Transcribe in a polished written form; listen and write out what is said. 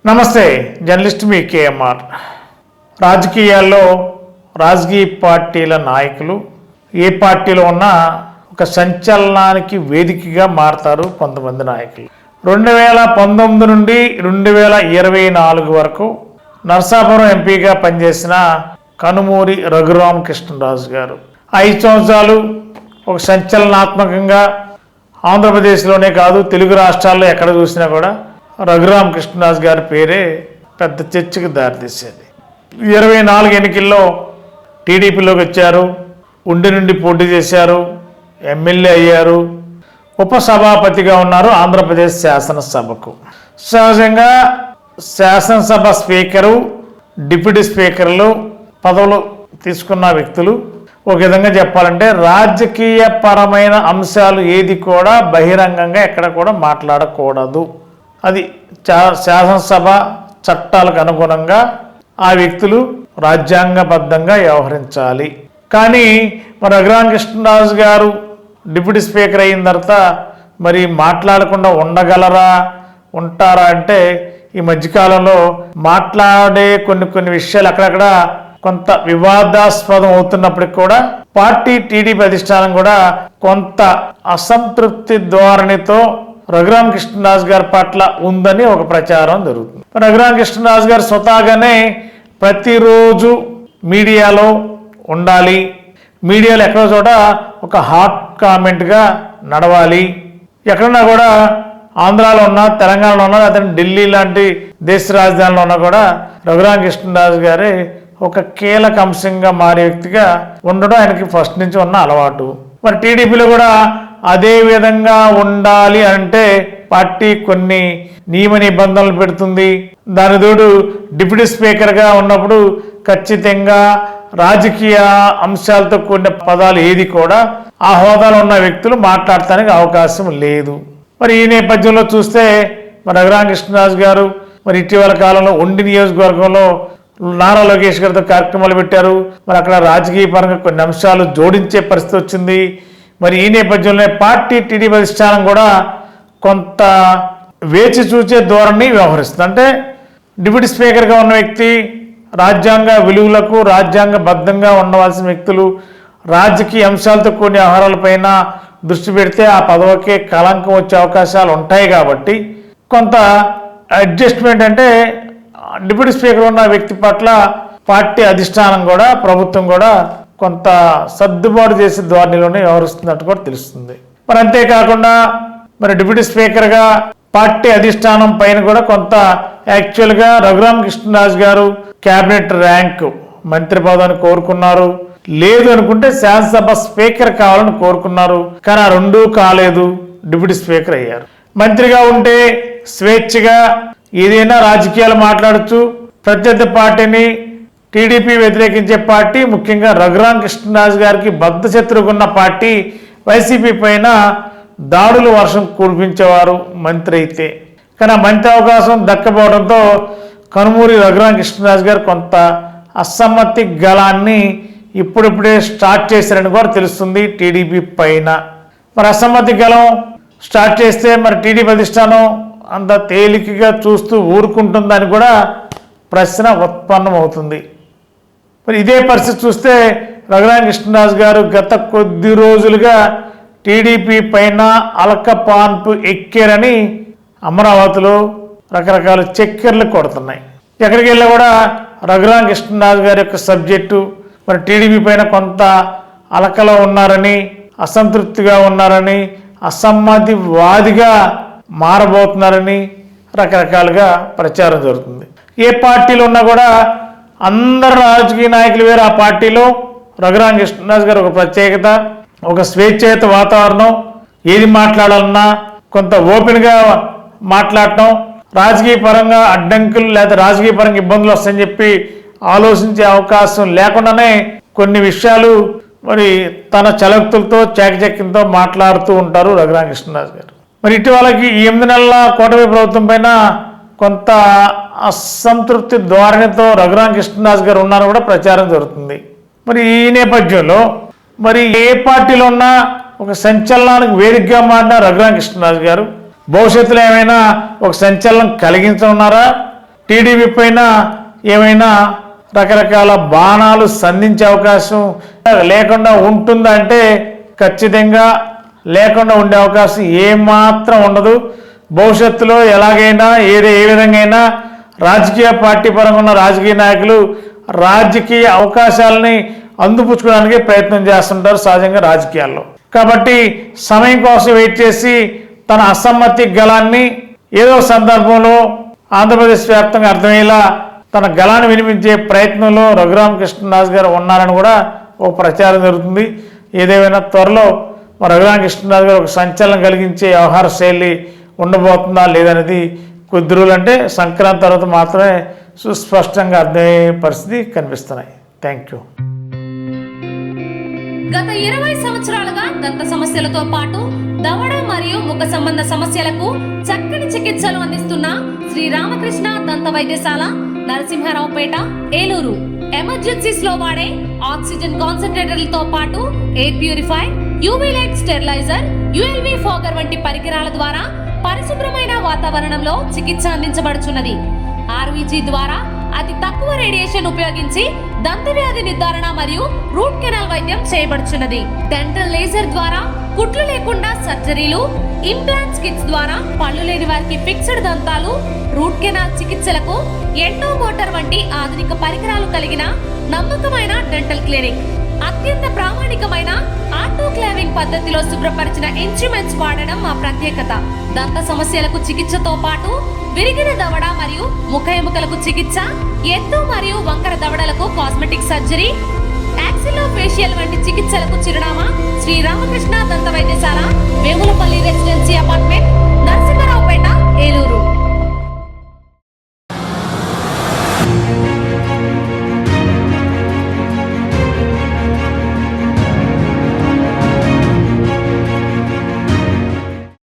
నమస్తే, జర్నలిస్ట్ మీ కేఎంఆర్. రాజకీయాల్లో రాజకీయ పార్టీల నాయకులు ఏ పార్టీలో ఉన్నా ఒక సంచలనానికి వేదికగా మారతారు కొంతమంది నాయకులు. 2019 నుండి 2024 వరకు నరసాపురం ఎంపీగా పనిచేసిన కనుమూరి రఘురామకృష్ణరాజు గారు 5 సంవత్సరాలు ఒక సంచలనాత్మకంగా ఆంధ్రప్రదేశ్లోనే కాదు తెలుగు రాష్ట్రాల్లో ఎక్కడ చూసినా కూడా రఘురామకృష్ణరాజు గారి పేరే పెద్ద చర్చకు దారితీసేది. 24 ఎన్నికల్లో టీడీపీలోకి వచ్చారు, ఉండి నుండి పోటీ చేశారు, ఎమ్మెల్యే అయ్యారు, ఉపసభాపతిగా ఉన్నారు ఆంధ్రప్రదేశ్ శాసనసభకు. సహజంగా శాసనసభ స్పీకరు, డిప్యూటీ స్పీకర్లు పదవులు తీసుకున్న వ్యక్తులు ఒక విధంగా చెప్పాలంటే రాజకీయ పరమైన అంశాలు ఏది కూడా బహిరంగంగా ఎక్కడ కూడా మాట్లాడకూడదు. అది శాసనసభ చట్టాలకు అనుగుణంగా ఆ వ్యక్తులు రాజ్యాంగబద్ధంగా వ్యవహరించాలి. కానీ మరి రఘురామకృష్ణరాజు గారు డిప్యూటీ స్పీకర్ అయిన తర్వాత మరి మాట్లాడకుండా ఉంటారా అంటే ఈ మధ్యకాలంలో మాట్లాడే కొన్ని విషయాలు అక్కడక్కడ కొంత వివాదాస్పదం అవుతున్నప్పటికి కూడా పార్టీ టీడీపీ అధిష్టానం కూడా కొంత అసంతృప్తి ధోరణితో రఘురామకృష్ణరాజు గారి పట్ల ఉందని ఒక ప్రచారం జరుగుతుంది. రఘురామకృష్ణరాజు గారు స్వతహాగానే ప్రతిరోజు మీడియాలో ఉండాలి, మీడియాలో ఎక్కడో చోట ఒక హాట్ కామెంట్గా నడవాలి. ఎక్కడన్నా కూడా ఆంధ్రాలో ఉన్నా, తెలంగాణలో ఉన్నా, అతను ఢిల్లీ లాంటి దేశ రాజధానిలో ఉన్నా కూడా రఘురామకృష్ణరాజు గారే ఒక కీలక అంశంగా మారే వ్యక్తిగా ఉండడం ఆయనకి ఫస్ట్ నుంచి ఉన్న అలవాటు. మరి టీడీపీలో కూడా అదే విధంగా ఉండాలి అంటే పార్టీ కొన్ని నియమ నిబంధనలు పెడుతుంది. దాని తోడు డిప్యూటీ స్పీకర్గా ఉన్నప్పుడు ఖచ్చితంగా రాజకీయ అంశాలతో కూడిన పదాలు ఏది కూడా ఆ హోదాలో ఉన్న వ్యక్తులు మాట్లాడటానికి అవకాశం లేదు. మరి ఈ నేపథ్యంలో చూస్తే మరి రఘురామకృష్ణరాజు గారు మరి ఇటీవల కాలంలో ఉండి నియోజకవర్గంలో నారా లోకేష్ గారితో కార్యక్రమాలు పెట్టారు. మరి అక్కడ రాజకీయ పరంగా కొన్ని అంశాలు జోడించే పరిస్థితి వచ్చింది. మరి ఈ నేపథ్యంలో పార్టీ టీడీపీ అధిష్టానం కూడా కొంత వేచి చూచే ధోరణి వ్యవహరిస్తుంది. అంటే డిప్యూటీ స్పీకర్గా ఉన్న వ్యక్తి రాజ్యాంగ విలువలకు రాజ్యాంగబద్ధంగా ఉండవలసిన వ్యక్తులు రాజకీయ అంశాలతో కూడిన వ్యవహారాలపైన దృష్టి పెడితే ఆ పదవికే కళంకం వచ్చే అవకాశాలు ఉంటాయి. కాబట్టి కొంత అడ్జస్ట్మెంట్ అంటే డిప్యూటీ స్పీకర్ ఉన్న వ్యక్తి పట్ల పార్టీ అధిష్టానం కూడా ప్రభుత్వం కూడా కొంత సర్దుబాటు చేసే ధోరణిలోనే వ్యవహరిస్తున్నట్టు కూడా తెలుస్తుంది. మరి అంతేకాకుండా మరి డిప్యూటీ స్పీకర్గా పార్టీ అధిష్టానం పైన కూడా కొంత యాక్చువల్గా రఘురామకృష్ణరాజు గారు క్యాబినెట్ ర్యాంక్ మంత్రి పదవిని కోరుకున్నారు, లేదు అనుకుంటే శాసనసభ స్పీకర్ కావాలని కోరుకున్నారు. కానీ ఆ రెండూ కాలేదు, డిప్యూటీ స్పీకర్ అయ్యారు. మంత్రిగా ఉంటే స్వేచ్ఛగా ఏదైనా రాజకీయాలు మాట్లాడచ్చు. ప్రత్యర్థి పార్టీని టీడీపీ వ్యతిరేకించే పార్టీ, ముఖ్యంగా రఘురామకృష్ణరాజు గారికి బద్ధశత్రువుకున్న పార్టీ వైసీపీ పైన దాడులు వర్షం కురిపించేవారు మంత్రి అయితే. కానీ ఆ మంత్రి అవకాశం దక్కపోవడంతో కనుమూరి రఘురామకృష్ణరాజు గారు కొంత అసమ్మతి గళాన్ని ఇప్పుడిప్పుడే స్టార్ట్ చేశారని కూడా తెలుస్తుంది టీడీపీ పైన. మరి అసమ్మతి గళం స్టార్ట్ చేస్తే మరి టీడీపీ అధిష్టానం అంత తేలికగా చూస్తూ ఊరుకుంటుందని కూడా ప్రశ్న ఉత్పన్నం అవుతుంది. మరి ఇదే పరిస్థితి చూస్తే రఘురామకృష్ణరాజు గారు గత కొద్ది రోజులుగా టీడీపీ పైన అలకపాన్పు ఎక్కారని అమరావతిలో రకరకాల చక్కెర్లు కొడుతున్నాయి. ఎక్కడికి వెళ్ళా కూడా రఘురామకృష్ణరాజు గారి యొక్క సబ్జెక్టు మరి టీడీపీ పైన కొంత అలకలో ఉన్నారని, అసంతృప్తిగా ఉన్నారని, అసమ్మతివాదిగా మారబోతున్నారని రకరకాలుగా ప్రచారం జరుగుతుంది. ఏ పార్టీలో ఉన్నా కూడా అందరు రాజకీయ నాయకులు వేరు. ఆ పార్టీలో రఘురామకృష్ణరాజు గారు ఒక ప్రత్యేకత, ఒక స్వేచ్ఛాయుత వాతావరణం, ఏది మాట్లాడాలన్నా కొంత ఓపెన్గా మాట్లాడటం, రాజకీయ పరంగా అడ్డంకులు లేదా రాజకీయ పరంగా ఇబ్బందులు వస్తాయని చెప్పి ఆలోచించే అవకాశం లేకుండానే కొన్ని విషయాలు మరి తన చలక్తులతో చాకచక్యంతో మాట్లాడుతూ ఉంటారు రఘురామకృష్ణరాజు గారు. మరి ఇటీవలకి ఈ 8 నెలల కూటమి ప్రభుత్వం పైన కొంత అసంతృప్తి ధోరణితో రఘురామకృష్ణరాజు గారు ఉన్నారని కూడా ప్రచారం జరుగుతుంది. మరి ఈ నేపథ్యంలో మరి ఏ పార్టీలో ఉన్నా ఒక సంచలనానికి వేదికగా మారిన రఘురామకృష్ణరాజు గారు భవిష్యత్తులో ఏమైనా ఒక సంచలనం కలిగించనున్నారా, టీడీపీ పైన ఏమైనా రకరకాల బాణాలు సంధించే అవకాశం లేకుండా ఉంటుందంటే ఖచ్చితంగా లేకుండా ఉండే అవకాశం ఏమాత్రం ఉండదు. భవిష్యత్తులో ఎలాగైనా ఏ విధంగా అయినా రాజకీయ పార్టీ పరంగా ఉన్న రాజకీయ నాయకులు రాజకీయ అవకాశాలని అందిపుచ్చుకోవడానికి ప్రయత్నం చేస్తుంటారు సహజంగా రాజకీయాల్లో. కాబట్టి సమయం కోసం వెయిట్ చేసి తన అసమ్మతి గళాన్ని ఏదో సందర్భంలో ఆంధ్రప్రదేశ్ వ్యాప్తంగా అర్థమయ్యేలా తన గళాన్ని వినిపించే ప్రయత్నంలో రఘురామకృష్ణరాజు గారు ఉన్నారని కూడా ఒక ప్రచారం జరుగుతుంది. ఏదేమైనా త్వరలో రఘురామకృష్ణరాజు గారు ఒక సంచలనం కలిగించే వ్యవహార శైలి ఉండబోతుందా లేదనేది కొద్ది రోజులు అంటే సంక్రాంతి తర్వాత మాత్రమే సుస్పష్టంగా అర్థమయ్యే పరిస్థితి కనిపిస్తున్నాయి. Thank you. గత 20 సంవత్సరాలుగా దంత సమస్యలతో పాటు దవడ మరియు ముఖ సంబంధ సమస్యలకు చక్కని చికిత్సలు అందిస్తున్న శ్రీ రామకృష్ణ దంత వైద్యశాల, నరసింహారావుపేట, ఏలూరు. ఎమర్జెన్సీస్ లో వాడే ఆక్సిజన్ కాన్సంట్రేటర్లతో పాటు air purify, UV light steriliser, ULV fogger వంటి పరికరాల ద్వారా పరిశుభ్రమైన వాతావరణంలో చికిత్స అందించబడుచున్నది. ఆర్వీజీ ద్వారా అతి తక్కువ రేడియేషన్ ఉపయోగించి దంత వ్యాధి నిర్ధారణ మరియు రూట్ కెనాల్ వైద్యం చేయబడుచున్నది. డెంటల్ లేజర్ ద్వారా కుట్లు లేకుండా సర్జరీలు, ఇంప్లాంట్స్ కిట్స్ ద్వారా పళ్ళు లేని వారికి ఫిక్స్డ్ దంతాలు, రూట్ కెనాల్ చికిత్సలకు ఎండో మోటార్ వంటి ఆధునిక పరికరాలు కలిగిన నమ్మకమైన డెంటల్ క్లినిక్. అత్యంత ప్రామాణికమైన ఆటోక్లావింగ్ పద్ధతిలో శుభ్రపరిచిన ఇన్స్ట్రుమెంట్స్ వాడడం మా ప్రత్యేకత. దంత సమస్యలకు చికిత్సతో పాటు విరిగిన దవడ మరియు ముఖ ఎముకలకు చికిత్స, ఎత్తు మరియు వంకర దవడలకు కాస్మెటిక్ సర్జరీ, యాక్సిలోఫేషియల్ వంటి చికిత్సలకు చిరునామా శ్రీ రామకృష్ణ దంత వైద్యశాల, వేములపల్లి రెసిడెన్సీ అపార్ట్మెంట్, నరసింహారావుపేట, ఏలూరు.